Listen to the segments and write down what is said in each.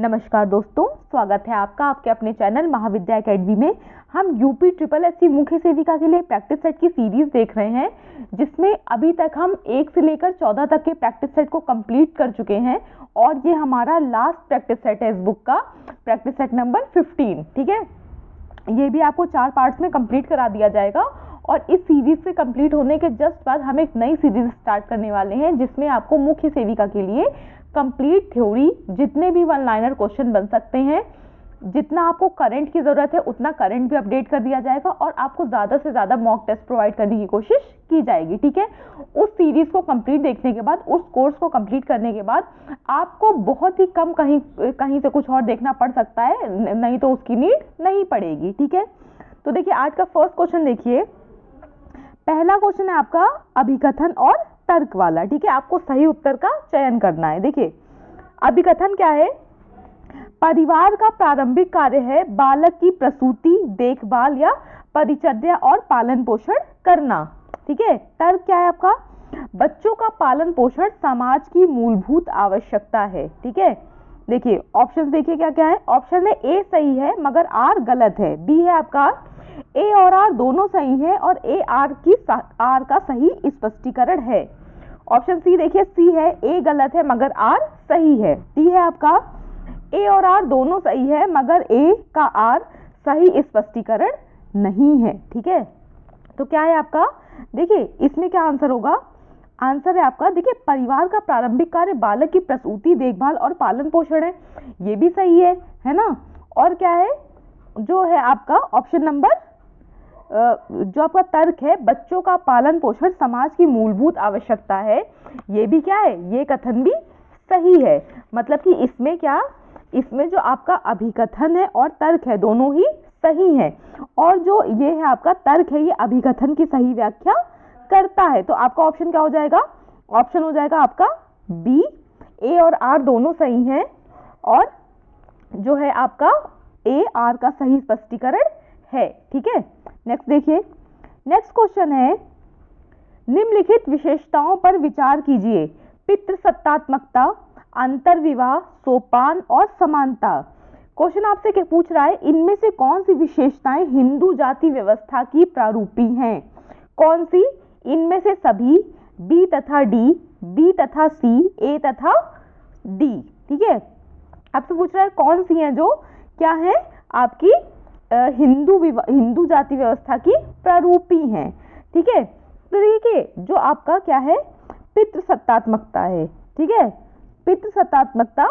नमस्कार दोस्तों, स्वागत है आपका आपके अपने चैनल महाविद्या एकेडमी में। हम यूपी ट्रिपल एससी मुख्य सेविका के लिए प्रैक्टिस सेट की सीरीज देख रहे हैं, जिसमें अभी तक हम 1 से लेकर 14 तक के प्रैक्टिस सेट को कंप्लीट कर चुके हैं और ये हमारा लास्ट प्रैक्टिस सेट है इस बुक का, प्रैक्टिस सेट नंबर 15। ठीक है, ये भी आपको 4 पार्ट्स में कंप्लीट करा दिया जाएगा और इस सीरीज से कंप्लीट होने के जस्ट बाद हम एक नई सीरीज स्टार्ट करने वाले हैं, जिसमें आपको मुख्य सेविका के लिए कंप्लीट थ्योरी, जितने भी वन लाइनर क्वेश्चन बन सकते हैं, जितना आपको करंट की ज़रूरत है उतना करंट भी अपडेट कर दिया जाएगा और आपको ज़्यादा से ज़्यादा मॉक टेस्ट प्रोवाइड करने की कोशिश की जाएगी। ठीक है, उस सीरीज़ को कंप्लीट देखने के बाद, उस कोर्स को कंप्लीट करने के बाद आपको बहुत ही कम कहीं से कुछ और देखना पड़ सकता है, नहीं तो उसकी नीड नहीं पड़ेगी। ठीक है, तो देखिए आज का फर्स्ट क्वेश्चन देखिए। पहला क्वेश्चन है आपका अभिकथन और तर्क वाला। ठीक है, आपको सही उत्तर का चयन करना है। देखिए अभिकथन क्या है? परिवार का प्रारंभिक कार्य है बालक की प्रसूति, देखभाल या परिचर्या और पालन पोषण करना। ठीक है, तर्क क्या है आपका? बच्चों का पालन पोषण समाज की मूलभूत आवश्यकता है। ठीक है, देखिए ऑप्शन देखिए क्या क्या है। ऑप्शन में ए सही है मगर आर गलत है। बी है आपका ए और आर दोनों सही है और ए आर का सही स्पष्टीकरण है। ऑप्शन सी देखिए, सी है ए गलत है मगर आर सही है। डी है आपका ए और आर दोनों सही है मगर ए का आर सही स्पष्टीकरण नहीं है। ठीक है, तो क्या है आपका? देखिए इसमें क्या आंसर होगा? आंसर है आपका, देखिए परिवार का प्रारंभिक कार्य बालक की प्रसूति, देखभाल और पालन पोषण है, ये भी सही है ना। और क्या है जो है आपका ऑप्शन नंबर, जो आपका तर्क है बच्चों का पालन पोषण समाज की मूलभूत आवश्यकता है, ये भी क्या है? ये कथन भी सही है। मतलब कि इसमें क्या, इसमें जो आपका अभिकथन है और तर्क है दोनों ही सही है, और जो ये है आपका तर्क है ये अभिकथन की सही व्याख्या करता है। तो आपका ऑप्शन क्या हो जाएगा? ऑप्शन हो जाएगा आपका बी, ए और आर दोनों सही हैं और जो है आपका ए आर का सही स्पष्टीकरण है। ठीक है, नेक्स्ट देखिए। नेक्स्ट क्वेश्चन है, निम्नलिखित विशेषताओं पर विचार कीजिए। पितृसत्तात्मकता, अंतर्विवाह, सोपान और समानता। क्वेश्चन आपसे क्या पूछ रहा है? इनमें से कौन सी विशेषताएं हिंदू जाति व्यवस्था की प्रारूपी हैं? कौन सी? इनमें से सभी, बी तथा डी, बी तथा सी, ए तथा डी। ठीक है, आपसे पूछ रहा है कौन सी हैं जो क्या है आपकी हिंदू जाति व्यवस्था की प्रारूपी हैं। ठीक है, तो देखिए जो आपका क्या है पितृसत्तात्मकता है। ठीक है, पितृसत्तात्मकता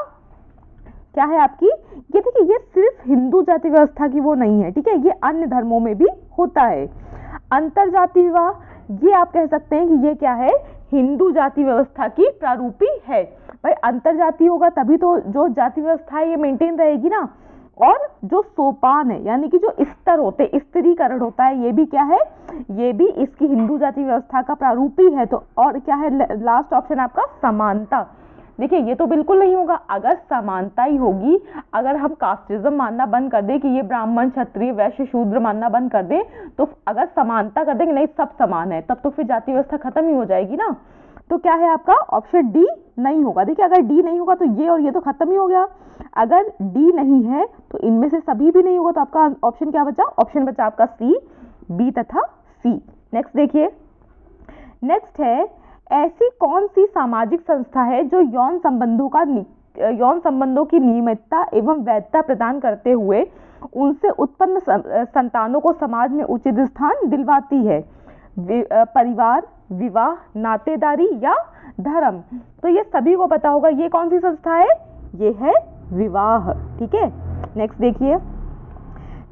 क्या है आपकी? ये देखिए ये सिर्फ हिंदू जाति व्यवस्था की वो नहीं है। ठीक है, ये अन्य धर्मों में भी होता है। अंतरजाति विवाह, ये आप कह सकते हैं कि ये क्या है? हिंदू जाति व्यवस्था की प्रारूपी है। भाई अंतरजाति होगा तभी तो जो जाति व्यवस्था है ये मेंटेन रहेगी ना। और जो सोपान है यानी कि जो स्तर होते, स्त्रीकरण होता है, ये भी क्या है? ये भी इसकी हिंदू जाति व्यवस्था का प्रारूपी है। तो और क्या है लास्ट ऑप्शन आपका? समानता। देखिए ये तो बिल्कुल नहीं होगा। अगर समानता ही होगी, अगर हम कास्टिज्म मानना बंद कर दें कि ये ब्राह्मण, क्षत्रिय, वैश्य, शूद्र मानना बंद कर दें, तो अगर समानता कर दें कि नहीं सब समान है, तब तो फिर जाति व्यवस्था खत्म ही हो जाएगी ना। तो क्या है आपका? ऑप्शन डी नहीं होगा। देखिए अगर डी नहीं होगा तो ये और ये तो खत्म ही हो गया। अगर डी नहीं है तो इनमें से सभी भी नहीं होगा, तो आपका ऑप्शन क्या बचा? ऑप्शन बचा आपका सी, बी तथा सी। नेक्स्ट देखिए। नेक्स्ट है, ऐसी कौन सी सामाजिक संस्था है जो यौन संबंधों की नियमितता एवं वैधता प्रदान करते हुए उनसे उत्पन्न संतानों को समाज में उचित स्थान दिलवाती है? परिवार, विवाह, नातेदारी या धर्म? तो ये सभी को पता होगा ये कौन सी संस्था है? ये है विवाह। ठीक है, नेक्स्ट देखिए।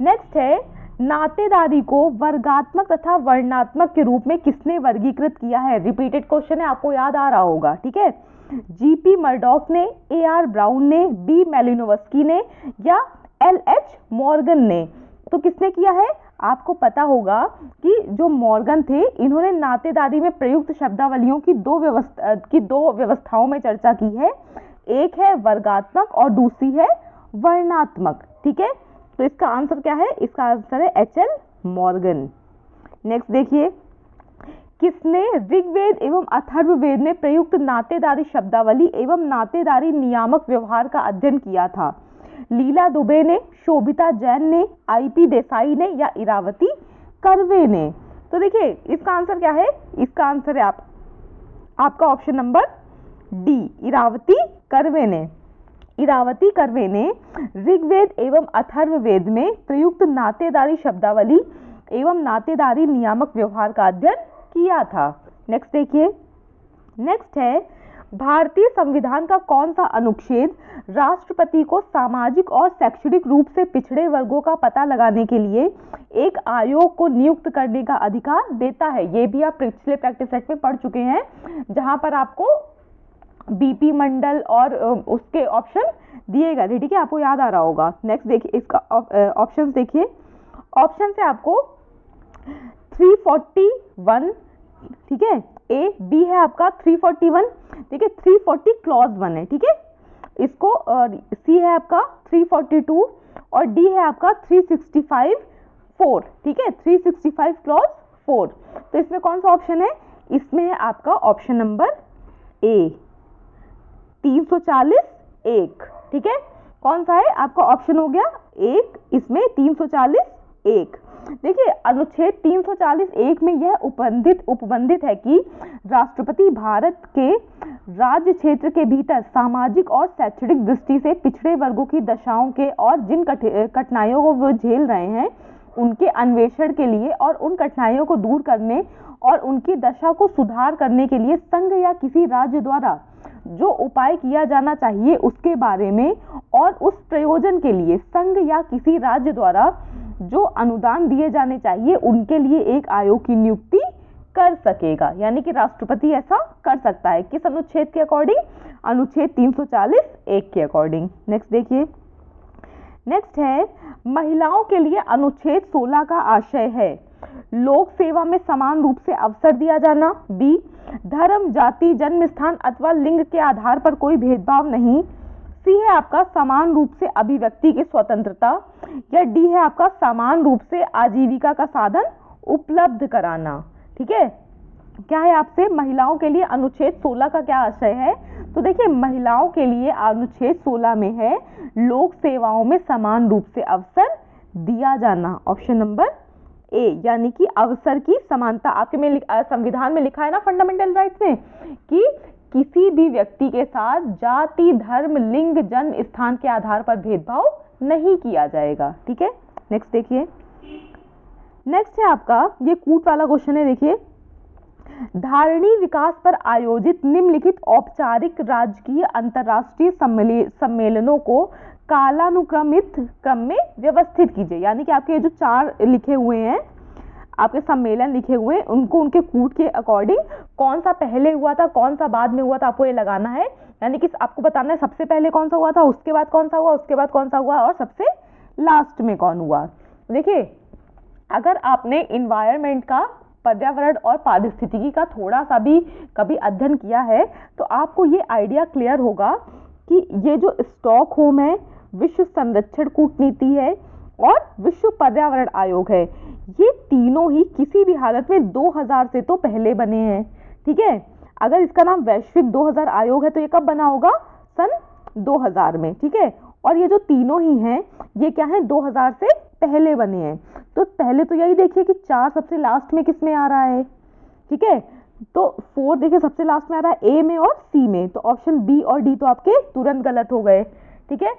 नेक्स्ट है, नातेदारी को वर्गात्मक तथा वर्णात्मक के रूप में किसने वर्गीकृत किया है? रिपीटेड क्वेश्चन है, आपको याद आ रहा होगा। ठीक है, जीपी मर्डॉक ने, ए आर ब्राउन ने, बी मेलिनोवस्की ने या एल एच मॉर्गन ने? तो किसने किया है? आपको पता होगा कि जो मॉर्गन थे इन्होंने नातेदारी में प्रयुक्त शब्दावलियों की दो व्यवस्थाओं में चर्चा की है। एक है वर्गात्मक और दूसरी है वर्णात्मक। ठीक है, तो इसका आंसर क्या है? इसका आंसर है एच एल मॉर्गन। नेक्स्ट देखिए, किसने ऋग्वेद एवं अथर्ववेद में प्रयुक्त नातेदारी शब्दावली एवं नातेदारी नियामक व्यवहार का अध्ययन किया था? लीला दुबे ने, शोभिता जैन ने, आईपी देसाई ने या इरावती कर्वे ने। तो देखिए इसका आंसर क्या है, इसका आंसर है आपका option number D, Iravati Karve ने। इरावती कर्वे ने ऋग्वेद एवं अथर्ववेद में प्रयुक्त नातेदारी शब्दावली एवं नातेदारी नियामक व्यवहार का अध्ययन किया था। नेक्स्ट देखिए, नेक्स्ट है भारतीय संविधान का कौन सा अनुच्छेद राष्ट्रपति को सामाजिक और शैक्षणिक रूप से पिछड़े वर्गों का पता लगाने के लिए एक आयोग को नियुक्त करने का अधिकार देता है। ये भी आप पिछले प्रैक्टिस सेट में पढ़ चुके हैं, जहां पर आपको बीपी मंडल और उसके ऑप्शन दिए गए थे, ठीक है, आपको याद आ रहा होगा। नेक्स्ट देखिए, इसका ऑप्शंस देखिए, ऑप्शन से आपको 341, ठीक है, ए, बी है आपका 341, ठीक है, 340 क्लॉज 1 है, ठीक है, इसको सी है आपका 342 और डी है आपका 365 4, ठीक है, 365 क्लॉज 4। तो इसमें कौन सा ऑप्शन है, इसमें है आपका ऑप्शन नंबर ए 340 1, ठीक है, कौन सा है आपका ऑप्शन हो गया एक, इसमें 340 1। देखिए अनुच्छेद 340 1 में यह उपबंधित है कि राष्ट्रपति भारत के राज्य क्षेत्र के भीतर सामाजिक और शैक्षणिक दृष्टि से पिछड़े वर्गों की दशाओं के और जिन कठिनाइयों को वो झेल रहे हैं उनके अन्वेषण के लिए और उन कठिनाइयों को दूर करने और उनकी दशा को सुधार करने के लिए संघ या किसी राज्य द्वारा जो उपाय किया जाना चाहिए उसके बारे में और उस प्रयोजन के लिए संघ या किसी राज्य द्वारा जो अनुदान दिए जाने चाहिए उनके लिए एक आयोग की नियुक्ति कर सकेगा। यानी कि राष्ट्रपति ऐसा कर सकता है, किस अनुच्छेद के अकॉर्डिंग, अनुच्छेद 340 1 के अकॉर्डिंग। नेक्स्ट देखिए, नेक्स्ट है महिलाओं के लिए अनुच्छेद 16 का आशय है लोक सेवा में समान रूप से अवसर दिया जाना, बी धर्म, जाति, जन्म स्थान अथवा लिंग के आधार पर कोई भेदभाव नहीं, सी है आपका समान रूप से अभिव्यक्ति की स्वतंत्रता, या डी है आपका समान रूप से आजीविका का साधन उपलब्ध कराना। ठीक है, क्या है आपसे महिलाओं के लिए अनुच्छेद 16 का क्या आशय है? तो देखिए महिलाओं के लिए अनुच्छेद 16 में है लोक सेवाओं में समान रूप से अवसर दिया जाना, ऑप्शन नंबर ए, यानी कि अवसर की समानता। आपके में संविधान में लिखा है ना फंडामेंटल राइट्स में कि किसी भी व्यक्ति के साथ जाति, धर्म, लिंग, जन्म स्थान के आधार पर भेदभाव नहीं किया जाएगा। ठीक है, नेक्स्ट देखिए, नेक्स्ट है आपका ये कूट वाला क्वेश्चन है। देखिए धारणी विकास पर आयोजित निम्नलिखित औपचारिक राजकीय अंतर्राष्ट्रीय सम्मेलनों को कालानुक्रमित क्रम में व्यवस्थित कीजिए। यानी कि आपके जो 4 लिखे हुए हैं, आपके सम्मेलन लिखे हुए हैं, उनको उनके कूट के अकॉर्डिंग कौन सा पहले हुआ था, कौन सा बाद में हुआ था, आपको ये लगाना है। यानी कि आपको बताना है सबसे पहले कौन सा हुआ था, उसके बाद कौन सा हुआ, उसके बाद कौन सा हुआ और सबसे लास्ट में कौन हुआ। देखिए अगर आपने इन्वायरमेंट का, पर्यावरण और पारिस्थितिकी का थोड़ा सा भी कभी अध्ययन किया है तो आपको ये आइडिया क्लियर होगा कि ये जो स्टॉकहोम है, विश्व संरक्षण कूटनीति है और विश्व पर्यावरण आयोग है, ये तीनों ही किसी भी हालत में 2000 से तो पहले बने हैं। ठीक है, अगर इसका नाम वैश्विक 2000 आयोग है तो ये कब बना होगा, सन 2000 में। ठीक है, और ये जो तीनों ही हैं ये क्या है, 2000 से पहले बने हैं। तो पहले तो यही देखिए कि 4 सबसे लास्ट में किस में आ रहा है। ठीक है, तो 4 देखिए सबसे लास्ट में आ रहा है ए में और सी में, तो ऑप्शन बी और डी तो आपके तुरंत गलत हो गए। ठीक है,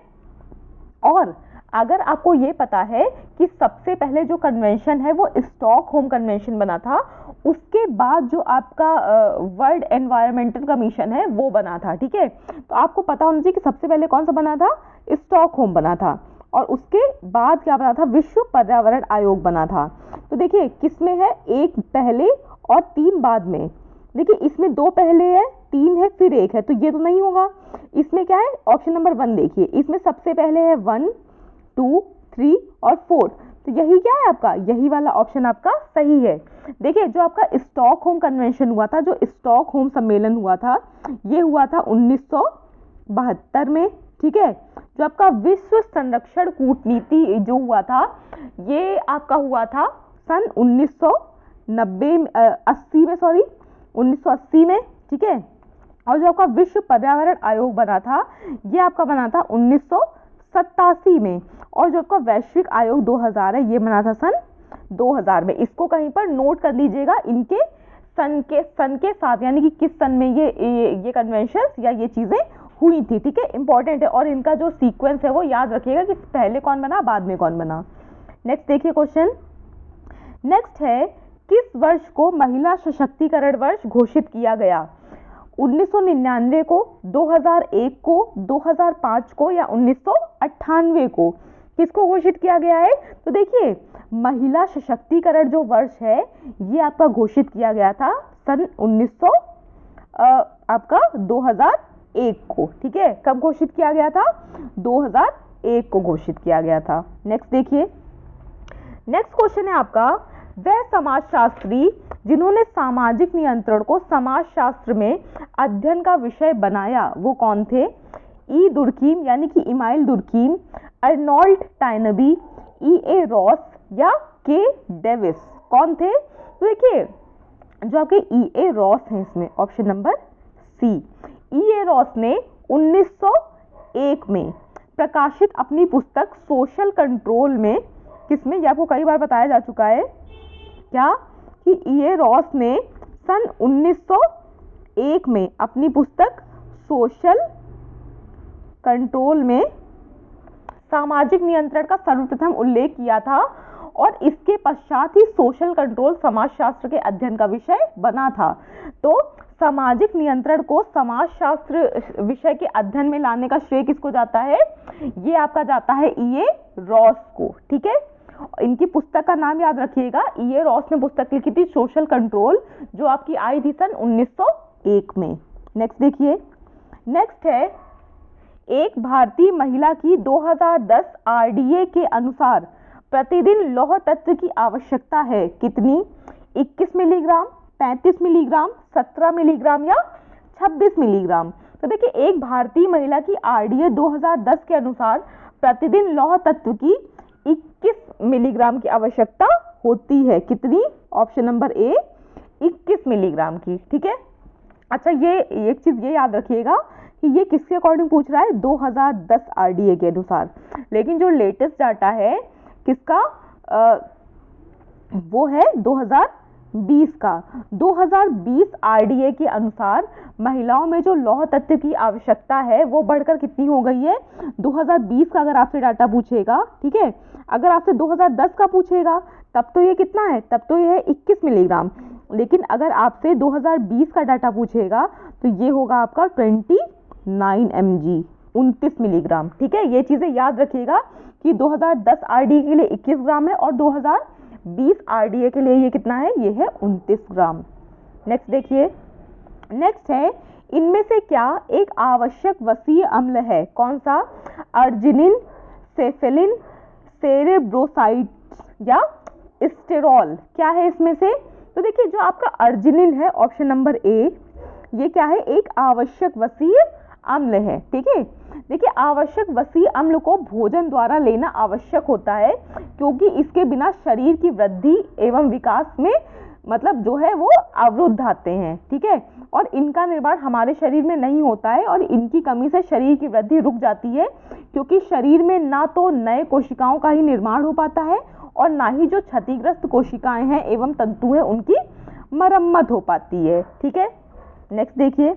और अगर आपको ये पता है कि सबसे पहले जो कन्वेंशन है वो स्टॉकहोम कन्वेंशन बना था, उसके बाद जो आपका वर्ल्ड एनवायरमेंटल कमीशन है वो बना था। ठीक है, तो आपको पता होना चाहिए कि सबसे पहले कौन सा बना था, स्टॉकहोम बना था, और उसके बाद क्या बना था, विश्व पर्यावरण आयोग बना था। तो देखिए किसमें है, 1 पहले और 3 बाद में। देखिए इसमें 2 पहले है, 3 है, फिर 1 है, तो ये तो नहीं होगा। इसमें क्या है, ऑप्शन नंबर 1 देखिए, इसमें सबसे पहले है 1, 2, 3 और 4, तो यही क्या है आपका, यही वाला ऑप्शन आपका सही है। देखिए जो आपका स्टॉकहोम कन्वेंशन हुआ था, जो स्टॉकहोम सम्मेलन हुआ था, ये हुआ था 1972 में। ठीक है, जो आपका विश्व संरक्षण कूटनीति जो हुआ था ये आपका हुआ था सन 1980 में। ठीक है, और जो आपका विश्व पर्यावरण आयोग बना था ये आपका बना था 87 में, और जो आपका वैश्विक आयोग 2000 है ये बना था सन 2000 में। इसको कहीं पर नोट कर लीजिएगा इनके सन के साथ, यानी कि किस सन में ये कन्वेंशन या ये चीजें हुई थी, ठीक है, इंपॉर्टेंट है। और इनका जो सीक्वेंस है वो याद रखिएगा कि पहले कौन बना बाद में कौन बना। नेक्स्ट देखिए क्वेश्चन। नेक्स्ट है, किस वर्ष को महिला सशक्तिकरण वर्ष घोषित किया गया? 1999 को, 2001 को, 2005 को या 1998 को? किसको घोषित किया गया है? तो देखिए महिला सशक्तिकरण जो वर्ष है ये आपका घोषित किया गया था सन 2001 को, ठीक है। कब घोषित किया गया था? 2001 को घोषित किया गया था। नेक्स्ट देखिए, नेक्स्ट क्वेश्चन है आपका, वह समाजशास्त्री जिन्होंने सामाजिक नियंत्रण को समाजशास्त्र में अध्ययन का विषय बनाया वो कौन थे? ई दुर्कीम यानी कि email दुर्कीम, Arnold Toynbee, E.A. Ross या के डेविस? कौन थे? तो देखिए जो आपके E.A. रॉस हैं इसमें option number C. E.A. Ross ने 1901 में प्रकाशित अपनी पुस्तक सोशल कंट्रोल में, किसमें, ये आपको कई बार बताया जा चुका है क्या, कि E.A. रॉस ने सन 1901 में अपनी पुस्तक सोशल कंट्रोल में सामाजिक नियंत्रण का सर्वप्रथम उल्लेख किया था, और इसके पश्चात ही सोशल कंट्रोल समाजशास्त्र के अध्ययन का विषय बना था। तो सामाजिक नियंत्रण को समाजशास्त्र विषय के अध्ययन में लाने का श्रेय किसको जाता है? ये आपका जाता है E.A. रॉस को, ठीक है। इनकी पुस्तक का नाम याद रखिएगा, E.A. रॉस ने पुस्तक लिखी थी सोशल कंट्रोल, जो आपकी आई थी सन 1901 में। नेक्स्ट देखिए, नेक्स्ट है, एक भारतीय महिला की 2010 RDA के अनुसार प्रतिदिन लौह तत्व की आवश्यकता है कितनी? 21 मिलीग्राम, 35 मिलीग्राम, 17 मिलीग्राम या 26 मिलीग्राम? तो देखिए एक भारतीय महिला की RDA 2010 के अनुसार प्रतिदिन लौह तत्व की 21 मिलीग्राम की आवश्यकता होती है। कितनी? ऑप्शन नंबर ए 21 मिलीग्राम की, ठीक है। अच्छा, ये एक चीज ये याद रखिएगा कि ये किसके अकॉर्डिंग पूछ रहा है? 2010 RDA के अनुसार। लेकिन जो लेटेस्ट डाटा है किसका, वो है 2020 का। 2020 RDA के अनुसार महिलाओं में जो लौह तत्व की आवश्यकता है वो बढ़कर कितनी हो गई है? 2020 का अगर आपसे डाटा पूछेगा, ठीक है, अगर आपसे 2010 का पूछेगा तब तो ये कितना है? तब तो ये है 21 मिलीग्राम। लेकिन अगर आपसे 2020 का डाटा पूछेगा तो ये होगा आपका 29 mg, 29 मिलीग्राम, ठीक है। ये चीजें याद रखिएगा कि 2010 RDA के लिए 21 ग्राम है और 2020 RDA के लिए ये कितना है? ये है 29 ग्राम। नेक्स्ट देखिए, नेक्स्ट है, इनमें से क्या एक आवश्यक वसीय अम्ल है? कौन सा? अर्जिनिन, सेफेलिन, सेरेब्रोसाइट्स या स्टेरॉल? क्या है इसमें से? तो देखिए जो आपका अर्जिनिन है ऑप्शन नंबर ए, ये क्या है? एक आवश्यक वसीय अम्ल है, ठीक है। देखिए आवश्यक वसीय अम्ल को भोजन द्वारा लेना आवश्यक होता है, क्योंकि इसके बिना शरीर की वृद्धि एवं विकास में मतलब जो है वो अवरुद्ध आते हैं, ठीक है। और इनका निर्माण हमारे शरीर में नहीं होता है और इनकी कमी से शरीर की वृद्धि रुक जाती है, क्योंकि शरीर में ना तो नए कोशिकाओं का ही निर्माण हो पाता है और ना ही जो क्षतिग्रस्त कोशिकाएं हैं एवं तंतु हैं उनकी मरम्मत हो पाती है, ठीक है। नेक्स्ट देखिए,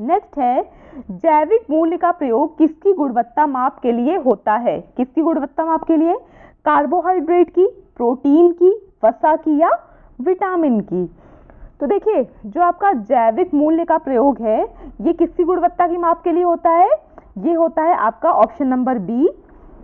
नेक्स्ट है, जैविक मूल्य का प्रयोग किसकी गुणवत्ता माप के लिए होता है? किसकी गुणवत्ता माप के लिए? कार्बोहाइड्रेट की, प्रोटीन की, वसा की या विटामिन की? तो देखिए जो आपका जैविक मूल्य का प्रयोग है ये किसकी गुणवत्ता की माप के लिए होता है? ये होता है आपका ऑप्शन नंबर बी,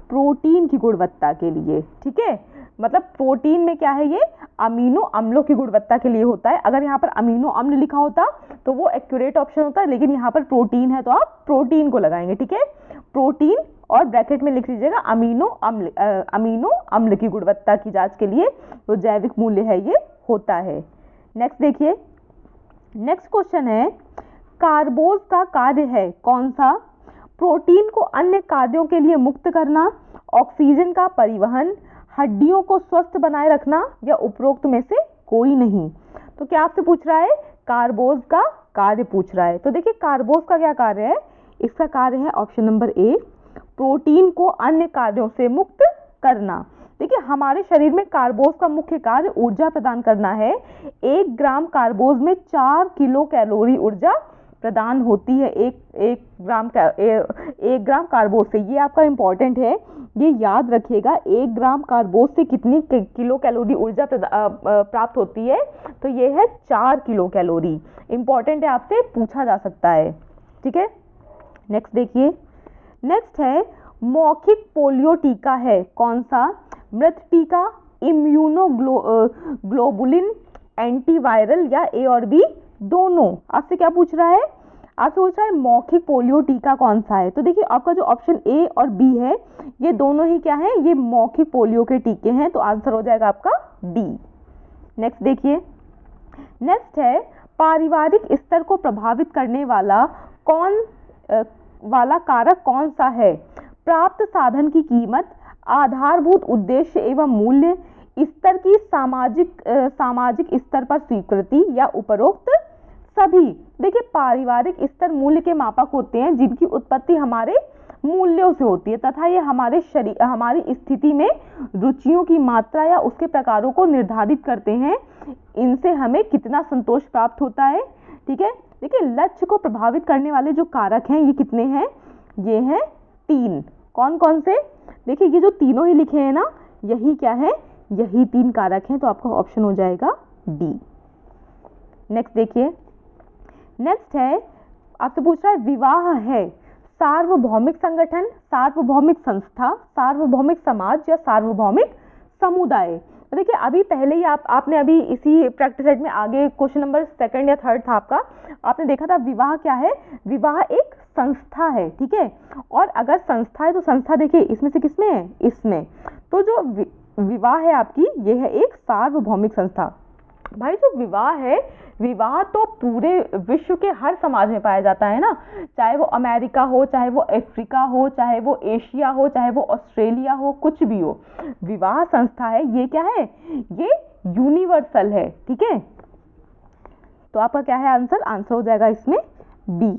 प्रोटीन की गुणवत्ता के लिए, ठीक है। मतलब प्रोटीन में क्या है? ये अमीनो अम्लों की गुणवत्ता के लिए होता है। अगर यहाँ पर अमीनो अम्ल लिखा होता तो वो एक्यूरेट ऑप्शन होता है, लेकिन यहाँ पर प्रोटीन है तो आप प्रोटीन को लगाएंगे, ठीक है। प्रोटीन और ब्रैकेट में लिख लीजिएगा अमीनो अम्ल की गुणवत्ता की जांच के लिए तो जैविक मूल्य है ये होता है। नेक्स्ट देखिए, नेक्स्ट क्वेश्चन है, कार्बोज का कार्य है कौन सा? प्रोटीन को अन्य कार्यों के लिए मुक्त करना, ऑक्सीजन का परिवहन, हड्डियों को स्वस्थ बनाए रखना या उपरोक्त में से कोई नहीं? तो क्या आपसे पूछ रहा है? कार्बोज का कार्य पूछ रहा है। तो देखिए कार्बोज का क्या कार्य है? इसका कार्य है ऑप्शन नंबर ए, प्रोटीन को अन्य कार्यों से मुक्त करना। देखिए हमारे शरीर में कार्बोज का मुख्य कार्य ऊर्जा प्रदान करना है। 1 ग्राम कार्बोज में 4 किलो कैलोरी ऊर्जा प्रदान होती है। एक ग्राम कार्बोज से, ये आपका इंपॉर्टेंट है, ये याद रखिएगा। 1 ग्राम कार्बोज से कितनी किलो कैलोरी ऊर्जा प्राप्त होती है, तो ये है 4 किलो कैलोरी। इंपॉर्टेंट है, आपसे पूछा जा सकता है। ठीक है, नेक्स्ट देखिए। नेक्स्ट है मौखिक पोलियो टीका है कौन सा? मृत टीका, इम्यूनोग्लोबुलिन, एंटीवायरल या ए और बी दोनों। आपसे क्या पूछ रहा है? आपसे पूछ रहा है मौखिक पोलियो टीका कौन सा है। तो देखिए आपका जो ऑप्शन ए और बी है, ये दोनों ही क्या है? ये मौखिक पोलियो के टीके हैं, तो आंसर हो जाएगा आपका डी। नेक्स्ट देखिए। नेक्स्ट है पारिवारिक स्तर को प्रभावित करने वाला कारक कौन सा है? प्राप्त साधन की कीमत, आधारभूत उद्देश्य एवं मूल्य, स्तर की सामाजिक स्तर पर स्वीकृति या उपरोक्त सभी। देखिए पारिवारिक स्तर मूल्य के मापक होते हैं जिनकी उत्पत्ति हमारे मूल्यों से होती है तथा ये हमारी स्थिति में रुचियों की मात्रा या उसके प्रकारों को निर्धारित करते हैं। इनसे हमें कितना संतोष प्राप्त होता है। ठीक है, देखिए लक्ष्य को प्रभावित करने वाले जो कारक हैं ये कितने हैं? ये हैं 3। कौन कौन से? देखिए ये जो तीनों ही लिखे हैं ना, यही क्या है? यही 3 कारक हैं, तो आपका ऑप्शन हो जाएगा डी। नेक्स्ट देखिए। नेक्स्ट है आपसे पूछ रहा है विवाह है सार्वभौमिक संगठन, सार्वभौमिक संस्था, सार्वभौमिक समाज या सार्वभौमिक समुदाय। तो देखिए अभी पहले ही आपने अभी इसी प्रैक्टिस सेट में आगे क्वेश्चन नंबर 2 या 3 था आपका, आपने देखा था विवाह क्या है? विवाह एक संस्था है। ठीक है, और अगर संस्था है तो संस्था देखिए इसमें से किसमें है? इसमें। तो जो विवाह है आपकी, ये है एक सार्वभौमिक संस्था। भाई जो विवाह है, विवाह तो पूरे विश्व के हर समाज में पाया जाता है ना, चाहे वो अमेरिका हो, चाहे वो अफ्रीका हो, चाहे वो एशिया हो, चाहे वो ऑस्ट्रेलिया हो, कुछ भी हो, विवाह संस्था है। ये क्या है? ये यूनिवर्सल है। ठीक है, तो आपका क्या है आंसर? आंसर हो जाएगा इसमें बी।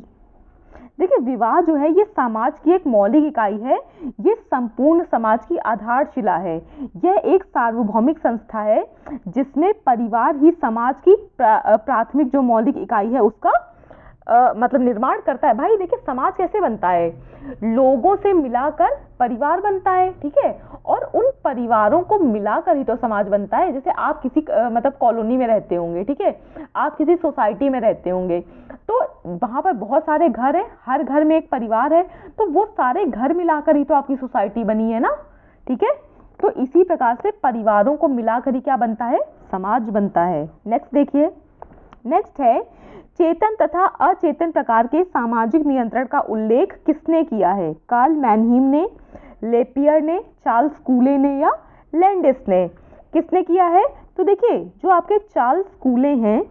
देखिए विवाह जो है ये समाज की एक मौलिक इकाई है, ये संपूर्ण समाज की आधारशिला है। यह एक सार्वभौमिक संस्था है जिसमें परिवार ही समाज की प्राथमिक जो मौलिक इकाई है उसका मतलब निर्माण करता है। भाई देखिए समाज कैसे बनता है? लोगों से मिलाकर परिवार बनता है। ठीक है, और उन परिवारों को मिलाकर ही तो समाज बनता है। जैसे आप किसी मतलब कॉलोनी में रहते होंगे, ठीक है, आप किसी सोसाइटी में रहते होंगे, तो वहां पर बहुत सारे घर हैं, हर घर में एक परिवार है, तो वो सारे घर मिलाकर ही तो आपकी सोसाइटी बनी है ना। ठीक है, तो इसी प्रकार से परिवारों को मिलाकर ही क्या बनता है? समाज बनता है। नेक्स्ट देखिए। नेक्स्ट है चेतन तथा अचेतन प्रकार के सामाजिक नियंत्रण का उल्लेख किसने किया है? कार्ल मैनहीम ने, लेपियर ने, चार्ल्स कूले ने या लैंडिस ने? किसने किया है? तो देखिए जो आपके चार्ल्स कूले हैं,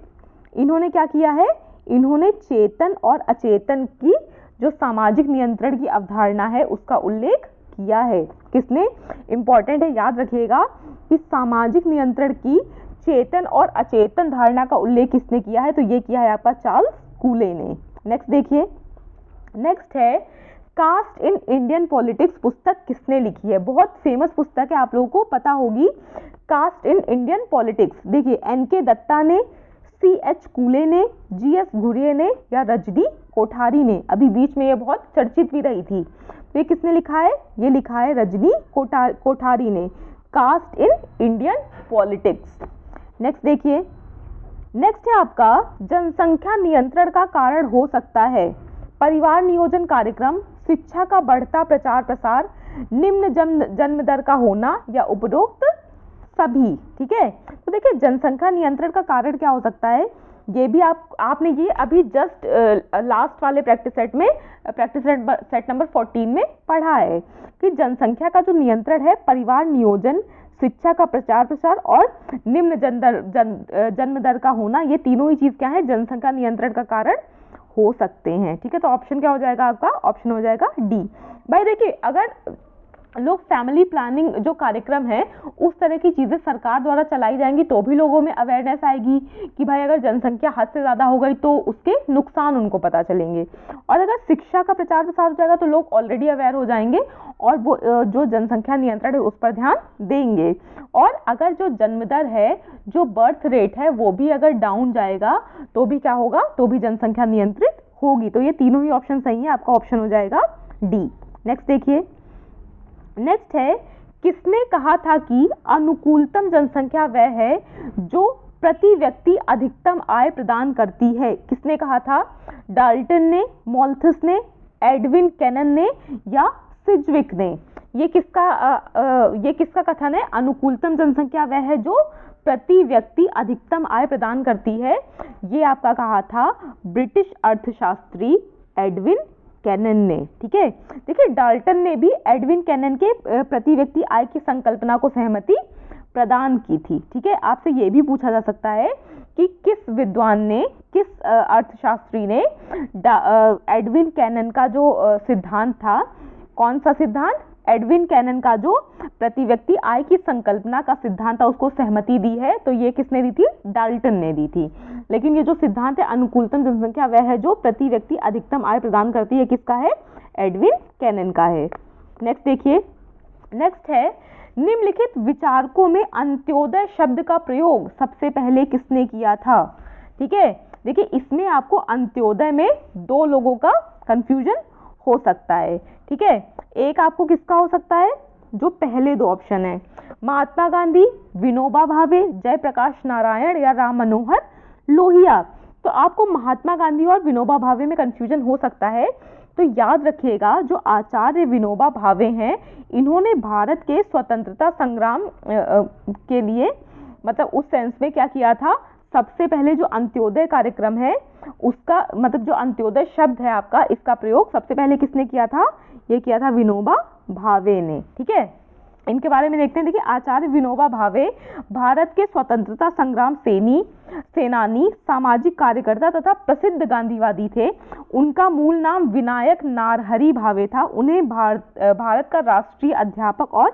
इन्होंने क्या किया है? इन्होंने चेतन और अचेतन की जो सामाजिक नियंत्रण की अवधारणा है उसका उल्लेख किया है। किसने? इंपॉर्टेंट है, याद रखिएगा कि सामाजिक नियंत्रण की चेतन और अचेतन धारणा का उल्लेख किसने किया है? तो ये किया है आपका चार्ल्स कूले ने। नेक्स्ट देखिए। नेक्स्ट है कास्ट इन इंडियन पॉलिटिक्स पुस्तक किसने लिखी है? बहुत फेमस पुस्तक है, आप लोगों को पता होगी, कास्ट इन इंडियन पॉलिटिक्स। देखिए एन.के. दत्ता ने, सी.एच. कूले ने, जी.एस. घुरिये ने या रजनी कोठारी ने? अभी बीच में ये बहुत चर्चित भी रही थी, तो ये किसने लिखा है? ये लिखा है रजनी कोठारी ने, caste in Indian politics. Next देखिए। नेक्स्ट है आपका जनसंख्या नियंत्रण का कारण हो सकता है परिवार नियोजन कार्यक्रम, शिक्षा का बढ़ता प्रचार प्रसार, निम्न जन्म दर का होना या उपरोक्त सभी। ठीक है, तो देखिए जनसंख्या नियंत्रण का कारण क्या हो सकता है? ये भी आपने ये अभी जस्ट लास्ट वाले प्रैक्टिस सेट नंबर 14 में पढ़ा है कि जनसंख्या का जो नियंत्रण है, परिवार नियोजन, शिक्षा का प्रचार प्रसार और निम्न जन्म दर का होना, ये तीनों ही चीज क्या है? जनसंख्या नियंत्रण का कारण हो सकते हैं। ठीक है, तो ऑप्शन क्या हो जाएगा आपका? ऑप्शन हो जाएगा डी। भाई देखिए अगर लोग फैमिली प्लानिंग जो कार्यक्रम है उस तरह की चीज़ें सरकार द्वारा चलाई जाएंगी तो भी लोगों में अवेयरनेस आएगी कि भाई अगर जनसंख्या हद से ज़्यादा हो गई तो उसके नुकसान उनको पता चलेंगे। और अगर शिक्षा का प्रचार प्रसार हो जाएगा तो लोग ऑलरेडी अवेयर हो जाएंगे और वो जो जनसंख्या नियंत्रण है उस पर ध्यान देंगे। और अगर जो जन्म दर है, जो बर्थ रेट है, वो भी अगर डाउन जाएगा तो भी क्या होगा, तो भी जनसंख्या नियंत्रित होगी। तो ये तीनों ही ऑप्शन सही है, आपका ऑप्शन हो जाएगा डी। नेक्स्ट देखिए, नेक्स्ट है, किसने कहा था कि अनुकूलतम जनसंख्या वह है जो प्रति व्यक्ति अधिकतम आय प्रदान करती है? किसने कहा था? डाल्टन ने, मॉल्थस ने, एडविन कैनन ने या सिज्विक ने? ये किसका कथन है? अनुकूलतम जनसंख्या वह है जो प्रति व्यक्ति अधिकतम आय प्रदान करती है। ये आपका कहा था ब्रिटिश अर्थशास्त्री एडविन कैनन ने। ठीक है, देखिए डाल्टन ने भी एडविन कैनन के प्रति व्यक्ति आय की संकल्पना को सहमति प्रदान की थी। ठीक है, आपसे ये भी पूछा जा सकता है कि किस विद्वान ने, किस अर्थशास्त्री ने एडविन कैनन का जो सिद्धांत था, कौन सा सिद्धांत? एडविन कैनन का जो प्रति व्यक्ति आय की संकल्पना का सिद्धांत था उसको सहमति दी है। तो ये किसने दी थी? डाल्टन ने दी थी। लेकिन ये जो सिद्धांत है अनुकूलतम जनसंख्या वह है जो प्रति व्यक्ति अधिकतम आय प्रदान करती है, किसका है? एडविन कैनन का है। नेक्स्ट देखिए, नेक्स्ट है, निम्नलिखित विचारकों में अंत्योदय शब्द का प्रयोग सबसे पहले किसने किया था? ठीक है, देखिए इसमें आपको अंत्योदय में दो लोगों का कंफ्यूजन हो सकता है। ठीक है, एक आपको किसका हो सकता है? जो पहले दो ऑप्शन है, महात्मा गांधी, विनोबा भावे, जयप्रकाश नारायण या राम मनोहर लोहिया। तो आपको महात्मा गांधी और विनोबा भावे में कंफ्यूजन हो सकता है। तो याद रखिएगा, जो आचार्य विनोबा भावे हैं, इन्होंने भारत के स्वतंत्रता संग्राम के लिए, मतलब उस सेंस में क्या किया था, सबसे पहले जो अंत्योदय कार्यक्रम है उसका, मतलब जो अंत्योदय शब्द है आपका, इसका प्रयोग सबसे पहले किसने किया था? ये किया था विनोबा भावे ने। ठीक है, इनके बारे में देखते हैं। देखिए आचार्य विनोबा भावे भारत के स्वतंत्रता संग्राम सेनानी, सामाजिक कार्यकर्ता तथा प्रसिद्ध गांधीवादी थे। उनका मूल नाम विनायक नारहरि भावे था। उन्हें भारत का राष्ट्रीय अध्यापक और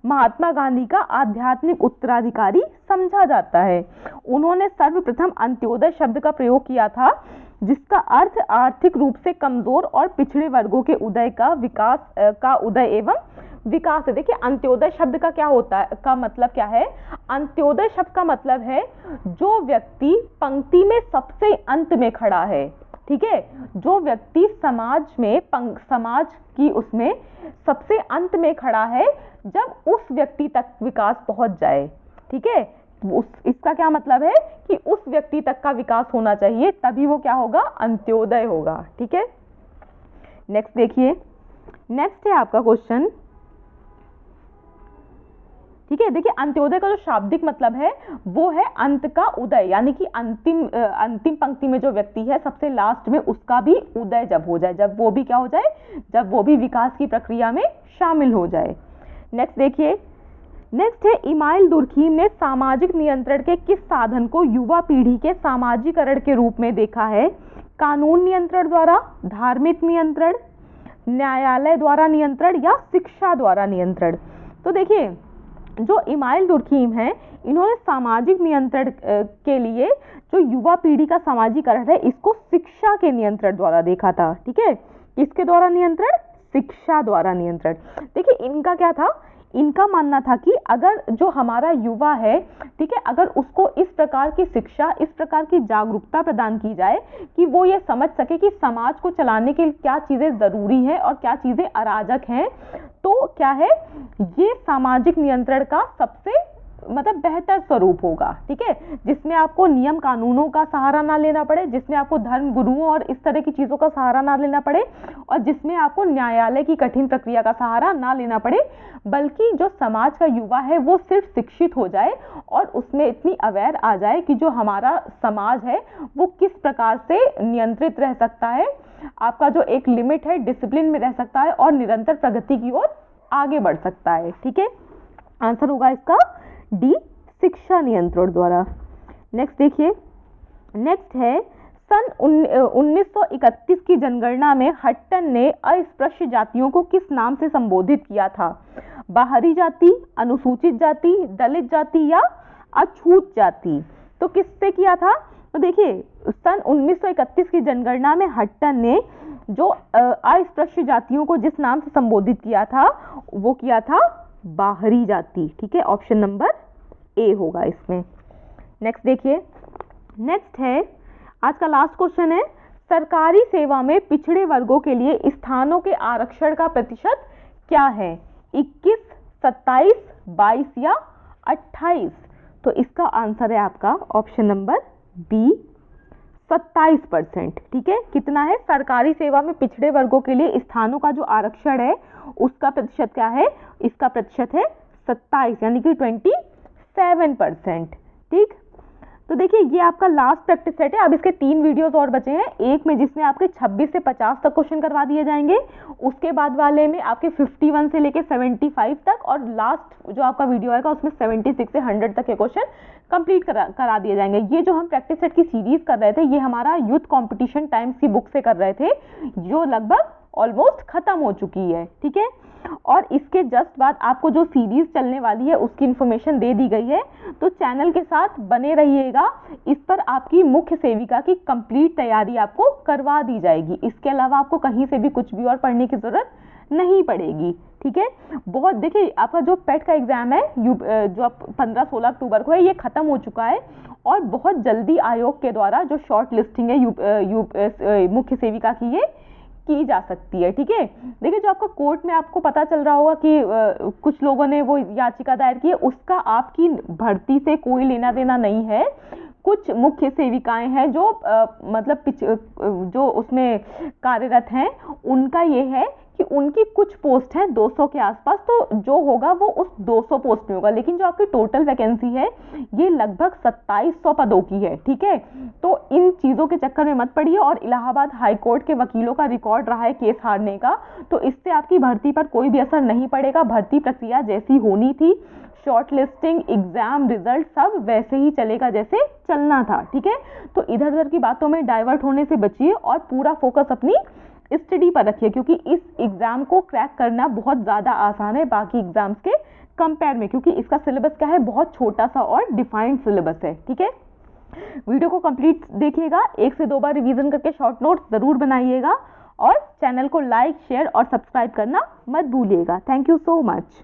महात्मा गांधी का आध्यात्मिक उत्तराधिकारी समझा जाता है। उन्होंने सर्वप्रथम अंत्योदय शब्द का प्रयोग किया था, जिसका अर्थ आर्थिक रूप से कमजोर और पिछड़े वर्गों के उदय का उदय एवं विकास है। देखिए अंत्योदय शब्द का क्या होता है, का मतलब क्या है? अंत्योदय शब्द का मतलब है जो व्यक्ति पंक्ति में सबसे अंत में खड़ा है। ठीक है, जो व्यक्ति समाज की उसमें सबसे अंत में खड़ा है, जब उस व्यक्ति तक विकास पहुंच जाए। ठीक है, इसका क्या मतलब है कि उस व्यक्ति तक का विकास होना चाहिए, तभी वो क्या होगा? अंत्योदय होगा। ठीक है, नेक्स्ट देखिए, नेक्स्ट है आपका क्वेश्चन। ठीक है, देखिए अंत्योदय का जो शाब्दिक मतलब है वो है अंत का उदय, यानी कि अंतिम पंक्ति में जो व्यक्ति है सबसे लास्ट में, उसका भी उदय जब हो जाए, जब वो भी क्या हो जाए, जब वो भी विकास की प्रक्रिया में शामिल हो जाए। नेक्स्ट देखिए, नेक्स्ट है, इमाइल दुर्खीम ने सामाजिक नियंत्रण के किस साधन को युवा पीढ़ी के सामाजिकरण के रूप में देखा है? कानून नियंत्रण द्वारा, धार्मिक नियंत्रण, न्यायालय द्वारा नियंत्रण या शिक्षा द्वारा नियंत्रण? तो देखिए जो इमाइल दुर्खीम है, इन्होंने सामाजिक नियंत्रण के लिए जो युवा पीढ़ी का सामाजिकरण है इसको शिक्षा के नियंत्रण द्वारा देखा था। ठीक है, किसके द्वारा नियंत्रण? शिक्षा द्वारा नियंत्रण। देखिए इनका क्या था, इनका मानना था कि अगर जो हमारा युवा है, ठीक है, अगर उसको इस प्रकार की शिक्षा, इस प्रकार की जागरूकता प्रदान की जाए कि वो ये समझ सके कि समाज को चलाने के लिए क्या चीज़ें ज़रूरी हैं और क्या चीज़ें अराजक हैं, तो क्या है, ये सामाजिक नियंत्रण का सबसे मतलब बेहतर स्वरूप होगा। ठीक है, जिसमें आपको नियम कानूनों का सहारा ना लेना पड़े, जिसमें आपको धर्म गुरुओं और इस तरह की चीज़ों का सहारा ना लेना पड़े, और जिसमें आपको न्यायालय की कठिन प्रक्रिया का सहारा ना लेना पड़े, बल्कि जो समाज का युवा है वो सिर्फ शिक्षित हो जाए और उसमें इतनी अवेयर आ जाए कि जो हमारा समाज है वो किस प्रकार से नियंत्रित रह सकता है, आपका जो एक लिमिट है, डिसिप्लिन में रह सकता है और निरंतर प्रगति की ओर आगे बढ़ सकता है। ठीक है, आंसर होगा इसका डी, शिक्षा नियंत्रण द्वारा। नेक्स्ट देखिए, नेक्स्ट है, सन 1931 की जनगणना में हट्टन ने अस्पृश्य जातियों को किस नाम से संबोधित किया था? बाहरी जाति, अनुसूचित जाति, दलित जाति या अछूत जाति? तो किससे किया था? तो देखिए सन 1931 की जनगणना में हट्टन ने जो अस्पृश्य जातियों को जिस नाम से संबोधित किया था वो किया था बाहरी जाति। ठीक है, ऑप्शन नंबर ए होगा इसमें। नेक्स्ट देखिए, नेक्स्ट है आज का लास्ट क्वेश्चन है, सरकारी सेवा में पिछड़े वर्गों के लिए स्थानों के आरक्षण का प्रतिशत क्या है? 21, 27, 22 या 28? तो इसका आंसर है आपका ऑप्शन नंबर बी 27%। ठीक है, कितना है? सरकारी सेवा में पिछड़े वर्गों के लिए स्थानों का जो आरक्षण है उसका प्रतिशत क्या है? इसका प्रतिशत है 27 यानी कि 27%। ठीक, तो देखिए ये आपका लास्ट प्रैक्टिस सेट है। अब इसके 3 वीडियोस और बचे हैं, एक में जिसमें आपके 26 से 50 तक क्वेश्चन करवा दिए जाएंगे, उसके बाद वाले में आपके 51 से लेके 75 तक, और लास्ट जो आपका वीडियो आएगा उसमें 76 से 100 तक के क्वेश्चन कंप्लीट करा दिए जाएंगे। ये जो हम प्रैक्टिस सेट की सीरीज कर रहे थे ये हमारा यूथ कॉम्पिटिशन टाइम्स की बुक से कर रहे थे, जो लगभग ऑलमोस्ट खत्म हो चुकी है। ठीक है, और इसके जस्ट बाद आपको जो सीरीज चलने वाली है उसकी इन्फॉर्मेशन दे दी गई है, तो चैनल के साथ बने रहिएगा। इस पर आपकी मुख्य सेविका की कंप्लीट तैयारी आपको करवा दी जाएगी। इसके अलावा आपको कहीं से भी कुछ भी और पढ़ने की जरूरत नहीं पड़ेगी। ठीक है, बहुत देखिए आपका जो पेट का एग्जाम है जो 15-16 अक्टूबर को है ये खत्म हो चुका है, और बहुत जल्दी आयोग के द्वारा जो शॉर्ट लिस्टिंग है मुख्य सेविका की ये की जा सकती है। ठीक है, देखिए जो आपका कोर्ट में आपको पता चल रहा होगा कि कुछ लोगों ने वो याचिका दायर की है, उसका आपकी भर्ती से कोई लेना देना नहीं है। कुछ मुख्य सेविकाएं हैं जो मतलब जो उसमें कार्यरत हैं, उनका ये है कि उनकी कुछ पोस्ट है 200 के आसपास, तो जो होगा वो उस 200 पोस्ट में होगा, लेकिन जो आपकी टोटल वैकेंसी है ये लगभग 2700 पदों की है। ठीक है, तो इन चीज़ों के चक्कर में मत पड़िए। और इलाहाबाद हाई कोर्ट के वकीलों का रिकॉर्ड रहा है केस हारने का, तो इससे आपकी भर्ती पर कोई भी असर नहीं पड़ेगा। भर्ती प्रक्रिया जैसी होनी थी, शॉर्ट लिस्टिंग, एग्जाम रिजल्ट सब वैसे ही चलेगा जैसे चलना था। ठीक है, तो इधर उधर की बातों में डाइवर्ट होने से बचिए और पूरा फोकस अपनी स्टडी पर रखिए, क्योंकि इस एग्जाम को क्रैक करना बहुत ज़्यादा आसान है बाकी एग्जाम्स के कंपेयर में, क्योंकि इसका सिलेबस क्या है, बहुत छोटा सा और डिफाइंड सिलेबस है। ठीक है, वीडियो को कंप्लीट देखिएगा, 1 से 2 बार रिवीजन करके शॉर्ट नोट्स ज़रूर बनाइएगा, और चैनल को लाइक, शेयर और सब्सक्राइब करना मत भूलिएगा। Thank you so much.